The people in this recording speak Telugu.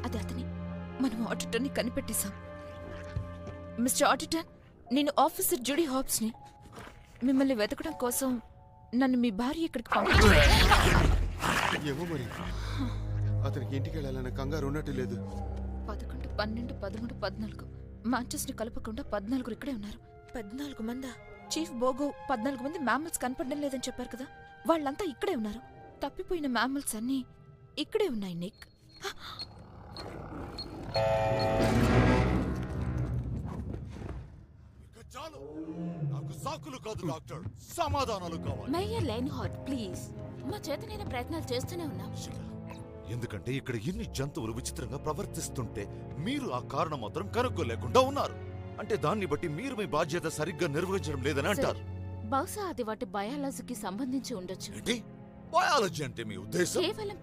అది అతని. మనం ఆడిటర్ని కనిపెట్టేశాం. మిస్టర్ ఆడిటర్, నేను ఆఫీసర్ జూడీ హాబ్స్ని. మిమ్మల్ని వెతకడం కోసం నన్ను మీ భార్య ఇక్కడికి పంపించారు. ఏమో మరి, అతనికి ఇంటికి వెళ్ళాలన్న కంగారు ఉన్నట్టు లేదు. 11, 12, 13, 14 మ్యాచెస్ ని కలపకుండా 14 ఇక్కడే ఉన్నారు. 14 మందా? చీఫ్ బోగో 14 మంది మ్యామల్స్ కనపడడం లేదని చెప్పారు కదా, వాళ్ళంతా ఇక్కడే ఉన్నారు. తప్పిపోయిన మ్యామల్స్ అన్నీ ఇక్కడే ఉన్నాయి నిక్. నాకు సాకులు కాదు డాక్టర్, సమాధానాలు కావాలి. Mayor Leinhart, please. మా చేతనైన ప్రయత్నాలు చేస్తూనే ఉన్నాం. ఎందుకంటే ఇక్కడ ఎన్ని జంతువులు విచిత్రంగా ప్రవర్తిస్తుంటే మీరు ఆ కారణం మాత్రం కనుక్కోలేకుండా ఉన్నారు. అంటే దాన్ని బట్టి మీరు మీ బాధ్యత సరిగ్గా నిర్వహించడం లేదని అంటారు. బహుశా అది వాటి బయాలజీకి సంబంధించి ఉండొచ్చు. బయాలజీ అంటే మీ ఉద్దేశం? కేవలం